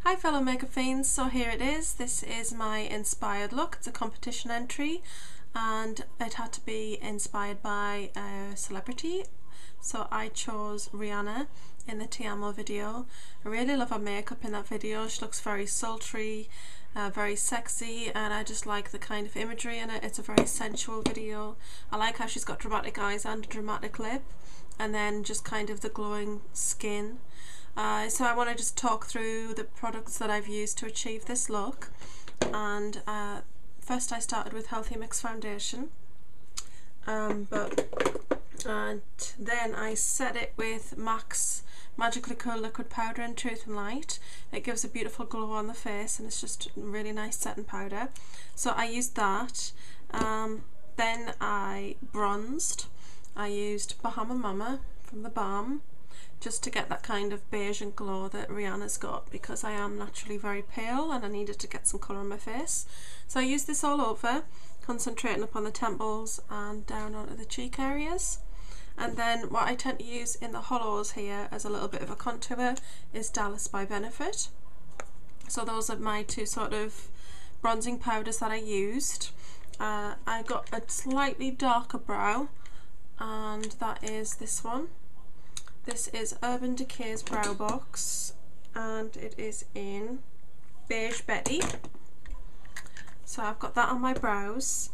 Hi fellow makeup fiends, so here it is. This is my inspired look. It's a competition entry and it had to be inspired by a celebrity. So I chose Rihanna in the Tiamo video. I really love her makeup in that video. She looks very sultry, very sexy, and I just like the kind of imagery in it. It's a very sensual video. I like how she's got dramatic eyes and a dramatic lip, and then just kind of the glowing skin. So I want to just talk through the products that I've used to achieve this look. And first I started with Healthy Mix Foundation, and then I set it with MAC's Magically Cool Liquid Powder in Truth and Light. It gives a beautiful glow on the face and it's just really nice setting powder. So I used that. Then I bronzed. I used Bahama Mama from the Balm, just to get that kind of beige and glow that Rihanna's got, because I am naturally very pale and I needed to get some colour on my face. So I used this all over, concentrating upon the temples and down onto the cheek areas. And then what I tend to use in the hollows here as a little bit of a contour is Dallas by Benefit. So those are my two sort of bronzing powders that I used. I got a slightly darker brow, and that is this one. This is Urban Decay's Brow Box and it is in Beige Betty. So I've got that on my brows.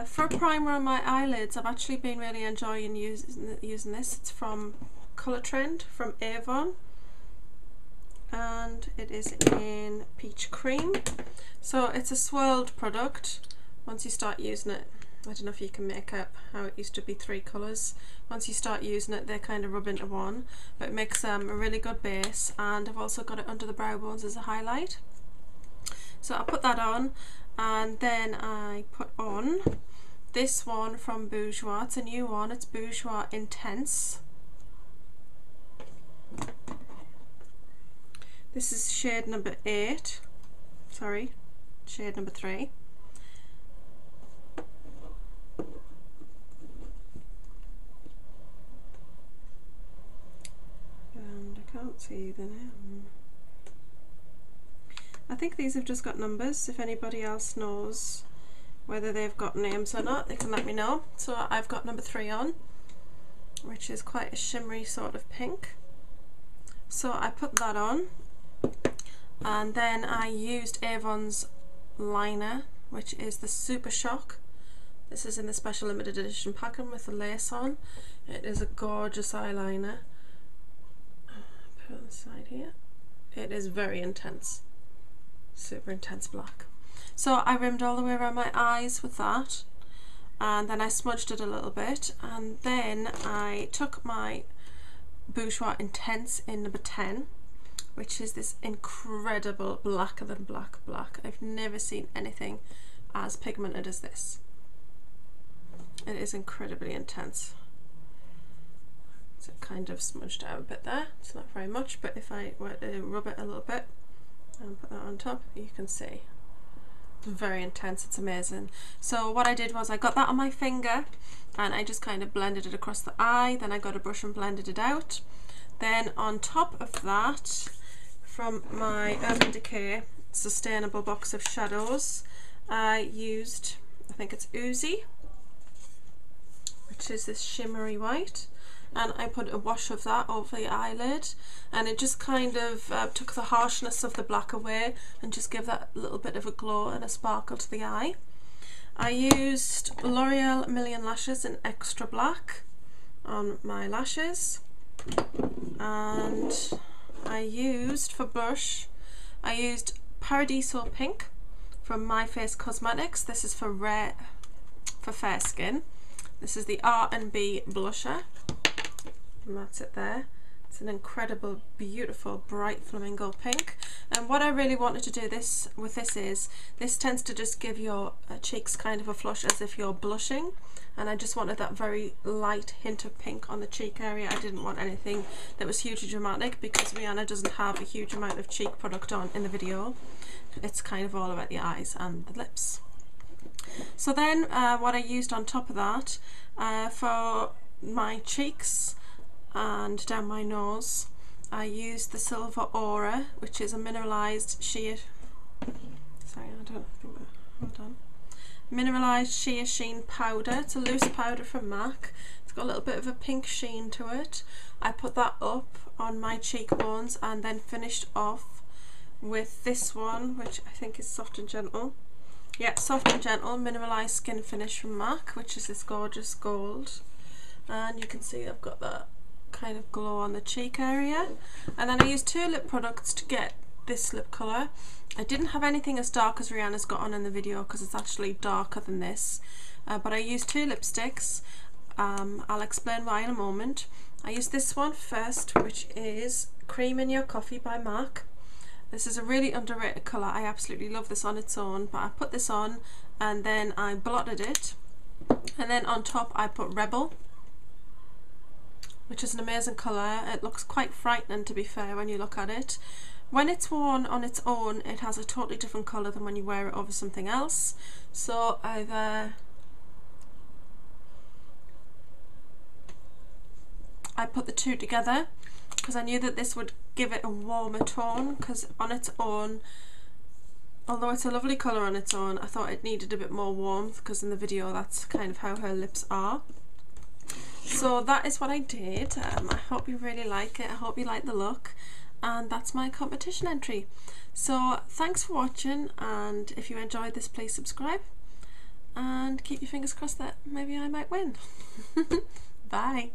For a primer on my eyelids, I've actually been really enjoying using this. It's from Colour Trend from Avon and it is in Peach Cream. So it's a swirled product. Once you start using it, I don't know if you can make up how it used to be 3 colours. Once you start using it, they kind of rub into one, but it makes a really good base. And I've also got it under the brow bones as a highlight. So I put that on, and then I put on this one from Bourjois. It's a new one. It's Bourjois Intense. This is shade number 8. Sorry, shade number 3. Can't see the name. I think these have just got numbers. If anybody else knows whether they've got names or not, they can let me know. So I've got number 3 on, which is quite a shimmery sort of pink. So I put that on, and then I used Avon's liner, which is the Super Shock. This is in the special limited edition packing with the lace on. It is a gorgeous eyeliner. On the side here. It is very intense, super intense black. So I rimmed all the way around my eyes with that, and then I smudged it a little bit, and then I took my Bourjois Intense in number 10, which is this incredible blacker than black black. I've never seen anything as pigmented as this. It is incredibly intense. So it kind of smudged out a bit there. It's not very much, but if I were to rub it a little bit and put that on top, you can see it's very intense. It's amazing. So what I did was I got that on my finger and I just kind of blended it across the eye. Then I got a brush and blended it out. Then on top of that, from my Urban Decay Sustainable Box of Shadows, I used, I think it's Oozy, which is this shimmery white. And I put a wash of that over the eyelid, and it just kind of took the harshness of the black away and just give that little bit of a glow and a sparkle to the eye. I used L'Oreal Million Lashes in Extra Black on my lashes, and I used, for blush, I used Paradiso Pink from My Face Cosmetics. This is for fair skin. This is the R&B blusher. And that's it there. It's an incredible, beautiful, bright flamingo pink. And what I really wanted to do with this is, this tends to just give your cheeks kind of a flush as if you're blushing. And I just wanted that very light hint of pink on the cheek area. I didn't want anything that was hugely dramatic, because Rihanna doesn't have a huge amount of cheek product on in the video. It's kind of all about the eyes and the lips. So then what I used on top of that, for my cheeks and down my nose, I used the Silver Aura, which is a mineralized sheer, sorry, I don't think that, hold on, mineralized sheer sheen powder. It's a loose powder from MAC. It's got a little bit of a pink sheen to it. I put that up on my cheekbones and then finished off with this one, which I think is Soft and Gentle. Yeah, Soft and Gentle mineralized skin finish from MAC, which is this gorgeous gold, and you can see I've got that kind of glow on the cheek area. And then I used 2 lip products to get this lip colour. I didn't have anything as dark as Rihanna's got on in the video because it's actually darker than this, but I used 2 lipsticks. I'll explain why in a moment. I used this one first, which is Cream in Your Coffee by MAC. This is a really underrated colour. I absolutely love this on its own, but I put this on and then I blotted it, and then on top I put Rebel, which is an amazing colour. It looks quite frightening, to be fair, when you look at it. When it's worn on its own, it has a totally different colour than when you wear it over something else. So I put the 2 together because I knew that this would give it a warmer tone, because on its own, although it's a lovely colour on its own, I thought it needed a bit more warmth, because in the video that's kind of how her lips are. So that is what I did. I hope you really like it. I hope you like the look, and that's my competition entry. So thanks for watching, and if you enjoyed this, please subscribe and keep your fingers crossed that maybe I might win. Bye.